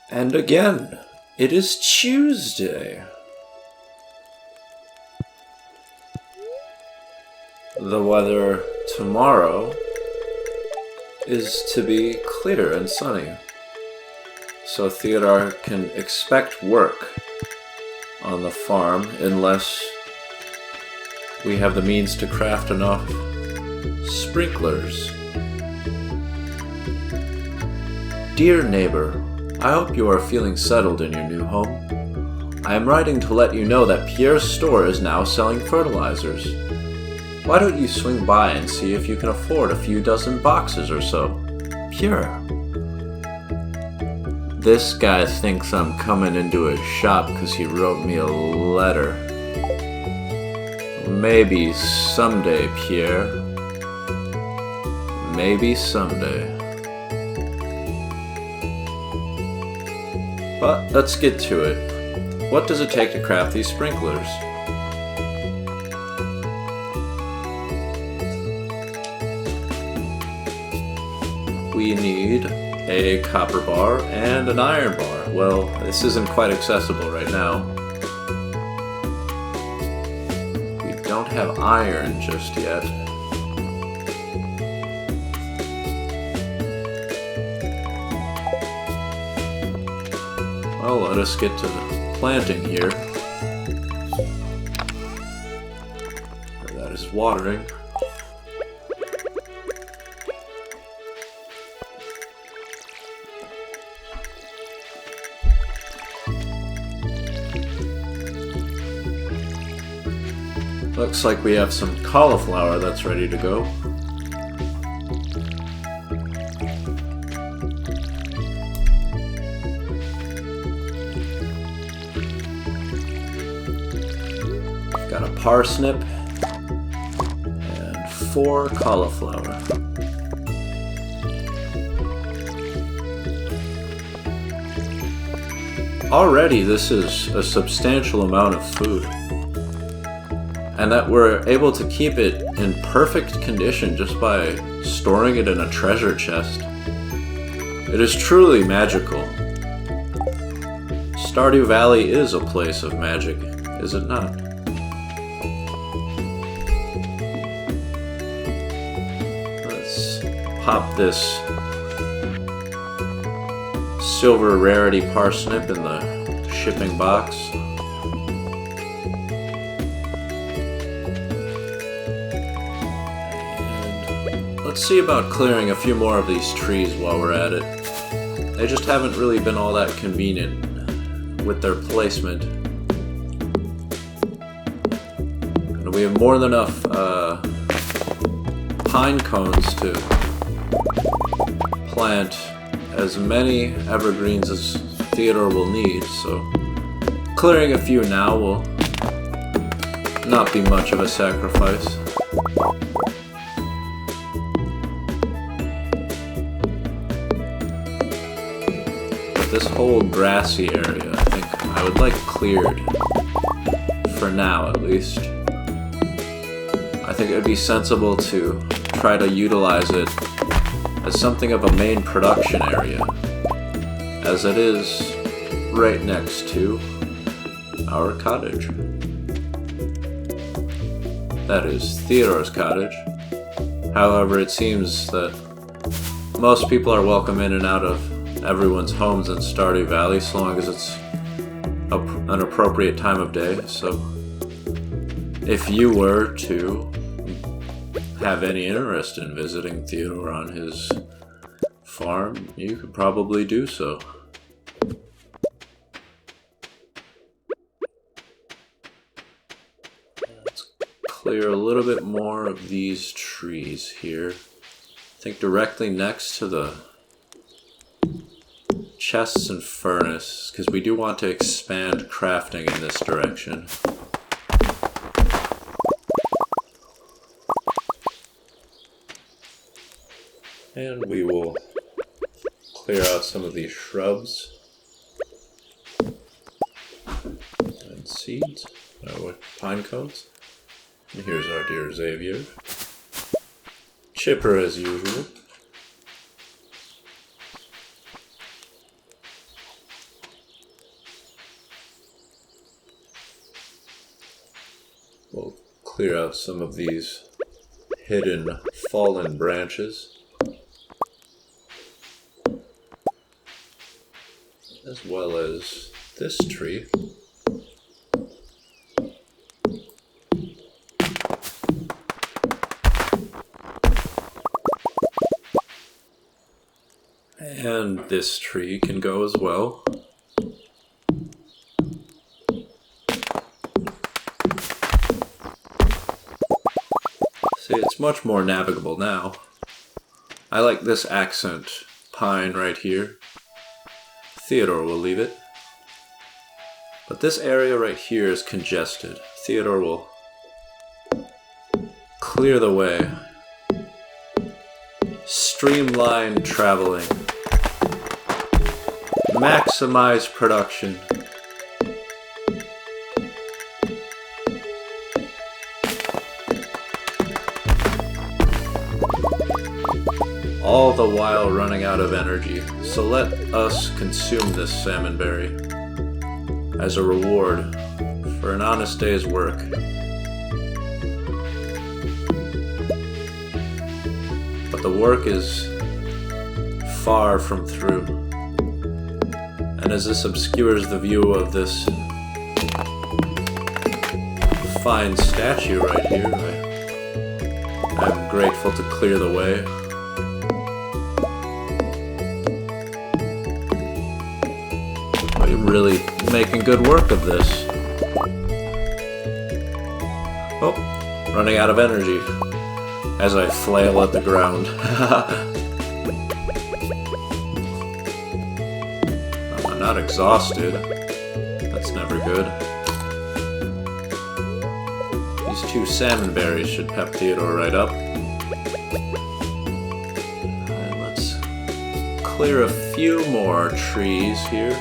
And again, it is Tuesday. The weather tomorrow is to be clear and sunny, so Theodore can expect work on the farm unless we have the means to craft enough sprinklers. Dear neighbor, I hope you are feeling settled in your new home. I am writing to let you know that Pierre's store is now selling fertilizers. Why don't you swing by and see if you can afford a few dozen boxes or so? Pierre. This guy thinks I'm coming into his shop because he wrote me a letter. Maybe someday, Pierre. Maybe someday. But let's get to it. What does it take to craft these sprinklers? We need a copper bar and an iron bar. Well, this isn't quite accessible right now. We don't have iron just yet. Well, let us get to the planting here. That is watering. Looks like we have some cauliflower that's ready to go. Got a parsnip and 4 cauliflower. Already this is a substantial amount of food. And that we're able to keep it in perfect condition just by storing it in a treasure chest. It is truly magical. Stardew Valley is a place of magic, is it not? Let's pop this silver rarity parsnip in the shipping box. Let's see about clearing a few more of these trees while we're at it. They just haven't really been all that convenient with their placement. And we have more than enough pine cones to plant as many evergreens as Theodore will need, so clearing a few now will not be much of a sacrifice. This whole grassy area, I think I would like cleared, for now at least. I think it would be sensible to try to utilize it as something of a main production area, as it is right next to our cottage. That is Theodore's cottage. However, it seems that most people are welcome in and out of everyone's homes in Stardew Valley, so long as it's an appropriate time of day. So if you were to have any interest in visiting Theodore on his farm, you could probably do so. Let's clear a little bit more of these trees here. I think directly next to the chests and furnace, because we do want to expand crafting in this direction. And we will clear out some of these shrubs and seeds, pine cones. And here's our dear Xavier. Chipper as usual. clear out some of these hidden fallen branches, as well as this tree. And this tree can go as well. See, it's much more navigable now. I like this accent pine right here. Theodore will leave it. But this area right here is congested. Theodore will clear the way. Streamline traveling. Maximize production. All the while running out of energy. So let us consume this salmonberry as a reward for an honest day's work. But the work is far from through. And as this obscures the view of this fine statue right here, I'm grateful to clear the way. We're really making good work of this. Oh, running out of energy as I flail at the ground. I'm not exhausted. That's never good. These 2 salmon berries should pep Theodore right up. And let's clear a few more trees here.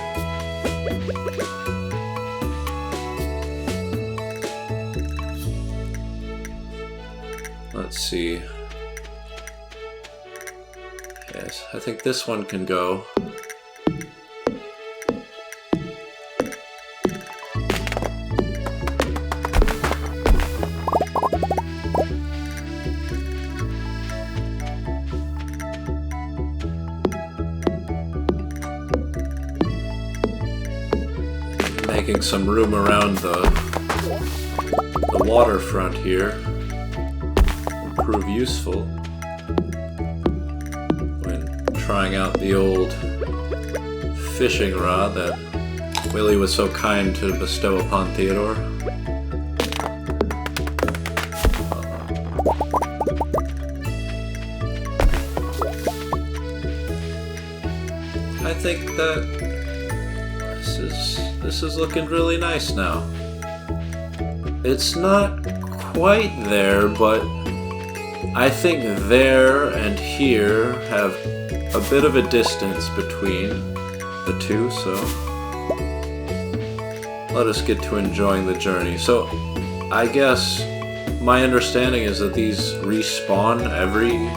Let's see. Yes, I think this one can go. Making some room around the waterfront here. Prove useful when trying out the old fishing rod that Willie was so kind to bestow upon Theodore. I think that this is looking really nice now. It's not quite there, but I think there and here have a bit of a distance between the two, so let us get to enjoying the journey. So I guess my understanding is that these respawn every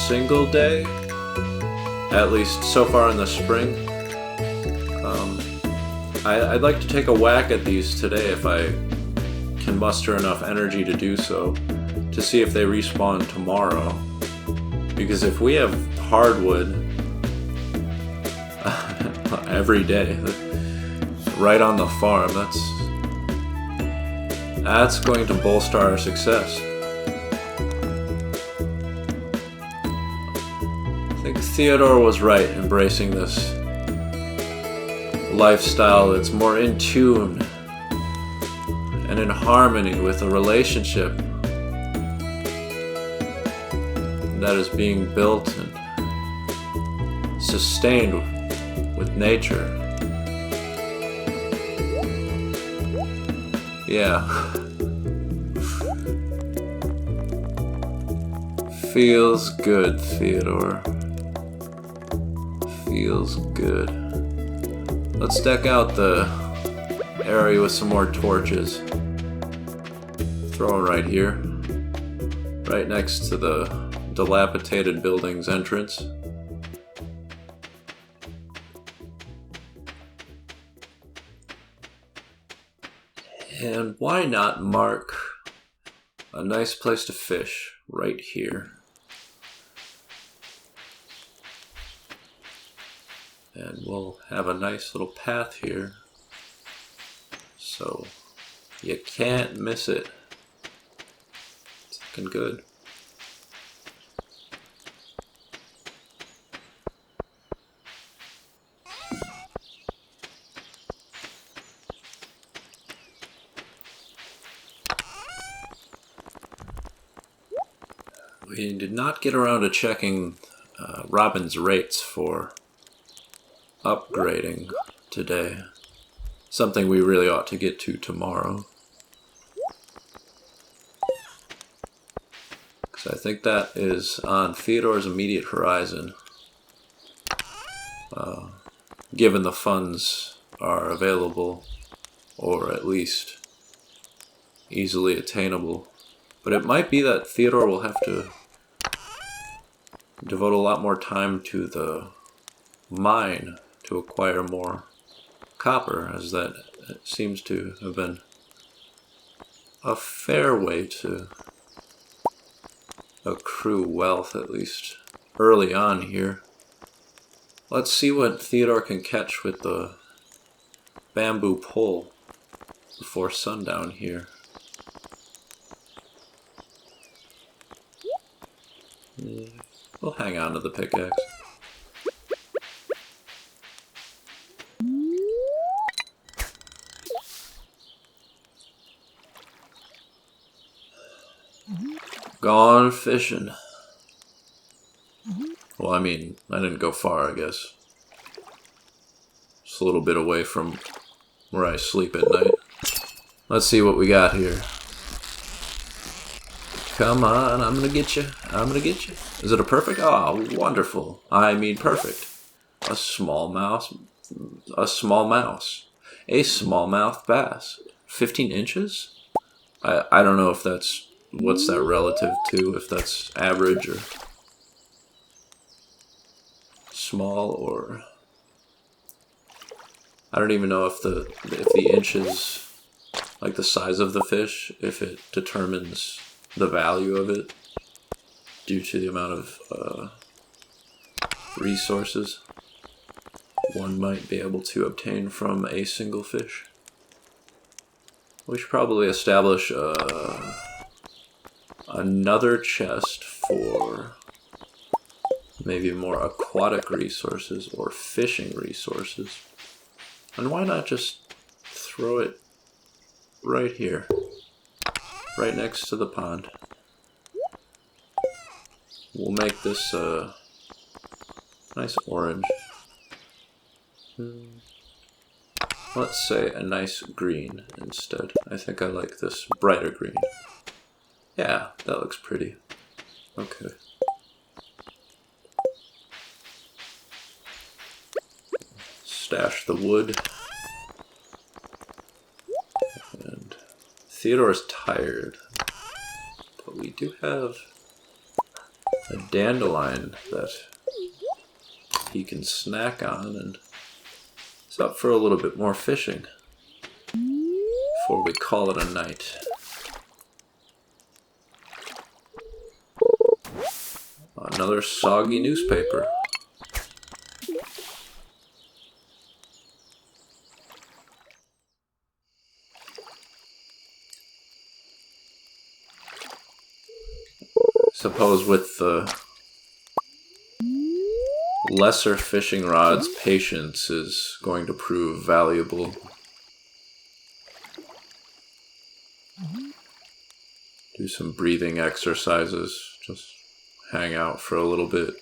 single day, at least so far in the spring. I'd like to take a whack at these today if I can muster enough energy to do so, to see if they respawn tomorrow. Because if we have hardwood every day, right on the farm, that's going to bolster our success. I think Theodore was right embracing this lifestyle that's more in tune and in harmony with a relationship that is being built and sustained with nature. Yeah. Feels good, Theodore. Feels good. Let's deck out the area with some more torches. Throw them right here. Right next to the dilapidated building's entrance. And why not mark a nice place to fish right here. And we'll have a nice little path here, so you can't miss it. It's looking good. We did not get around to checking Robin's rates for upgrading today. Something we really ought to get to tomorrow. Because I think that is on Theodore's immediate horizon. Given the funds are available, or at least easily attainable. But it might be that Theodore will have to devote a lot more time to the mine to acquire more copper, as that seems to have been a fair way to accrue wealth, at least early on here. Let's see what Theodore can catch with the bamboo pole before sundown here. We'll hang on to the pickaxe. Gone fishing. Well, I mean, I didn't go far, I guess. Just a little bit away from where I sleep at night. Let's see what we got here. Come on, I'm gonna get you. I'm gonna get you. Is it a perfect? Oh, wonderful. I mean, perfect. A small mouse. A small mouse. A smallmouth bass. 15 inches? I don't know if that's... What's that relative to? If that's average or... small or... I don't even know if the inches... like the size of the fish, if it determines the value of it due to the amount of resources one might be able to obtain from a single fish. We should probably establish another chest for maybe more aquatic resources or fishing resources. And why not just throw it right here, right next to the pond? We'll make this nice orange. Let's say a nice green instead. I think I like this brighter green. Yeah, that looks pretty. Okay. Stash the wood. And Theodore's tired, but we do have a dandelion that he can snack on, and it's up for a little bit more fishing before we call it a night. Another soggy newspaper. Suppose with the lesser fishing rods, patience is going to prove valuable. Do some breathing exercises, just hang out for a little bit.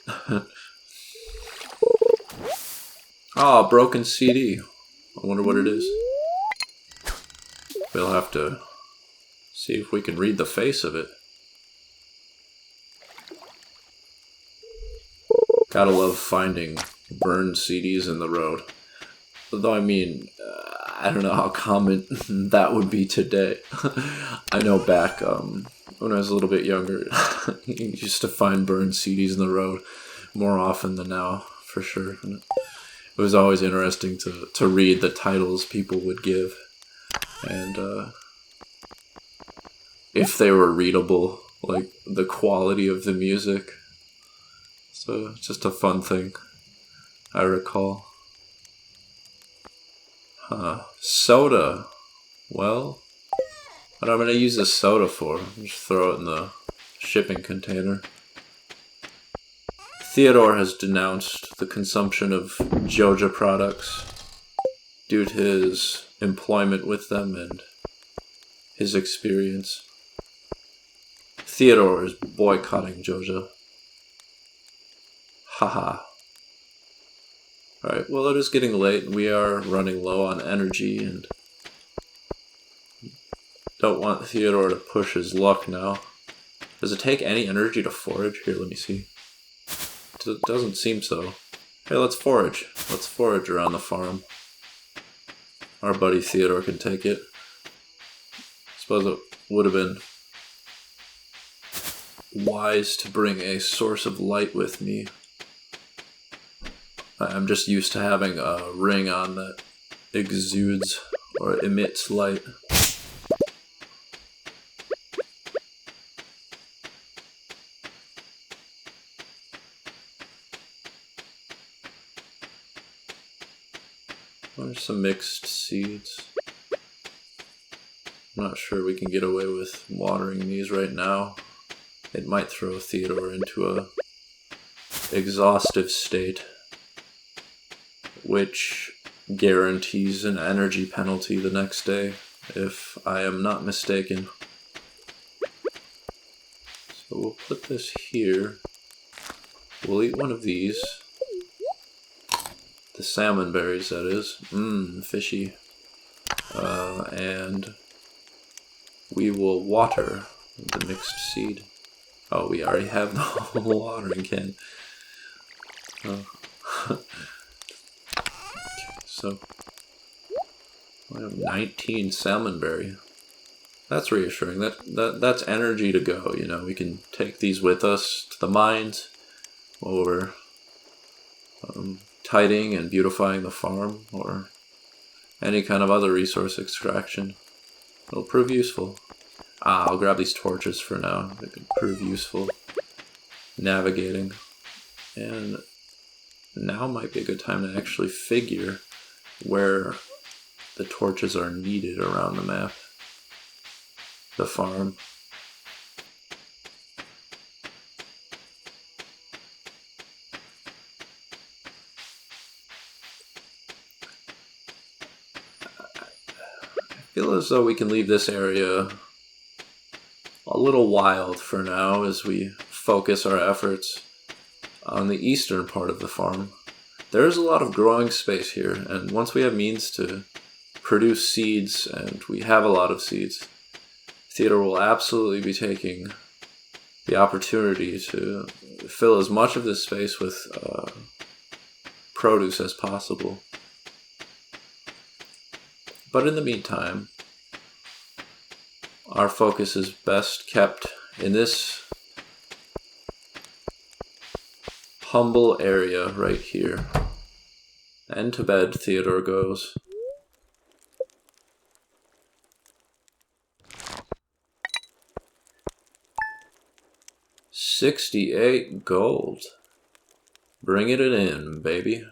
Ah, broken CD. I wonder what it is. We'll have to see if we can read the face of it. Gotta love finding burned CDs in the road. Though, I mean, I don't know how common that would be today. I know back when I was a little bit younger, you used to find burned CDs in the road more often than now, for sure. And it was always interesting to read the titles people would give. And if they were readable, like the quality of the music. So just a fun thing I recall. Soda. Well, what am I going to use this soda for? Just throw it in the shipping container. Theodore has denounced the consumption of Joja products due to his employment with them and his experience. Theodore is boycotting Joja. Haha. Alright, well, it is getting late and we are running low on energy and don't want Theodore to push his luck now. Does it take any energy to forage? Here, let me see. It doesn't seem so. Hey, let's forage. Let's forage around the farm. Our buddy Theodore can take it. Suppose it would have been wise to bring a source of light with me. I'm just used to having a ring on that exudes or emits light. There's some mixed seeds. I'm not sure we can get away with watering these right now. It might throw Theodore into a exhaustive state, which guarantees an energy penalty the next day, if I am not mistaken. So we'll put this here. We'll eat one of these. The salmon berries, that is. Fishy. And we will water the mixed seed. Oh, we already have the whole watering can. Oh. So, I have 19 salmonberry. That's reassuring. That's energy to go, you know. We can take these with us to the mines while we're tidying and beautifying the farm, or any kind of other resource extraction. It'll prove useful. I'll grab these torches for now. They can prove useful navigating. And now might be a good time to actually figure where the torches are needed around the map. The farm. I feel as though we can leave this area a little wild for now as we focus our efforts on the eastern part of the farm. There is a lot of growing space here, and once we have means to produce seeds, and we have a lot of seeds, Theodore will absolutely be taking the opportunity to fill as much of this space with produce as possible. But in the meantime, our focus is best kept in this humble area right here. And to bed Theodore goes. $68 gold. Bring it in, baby.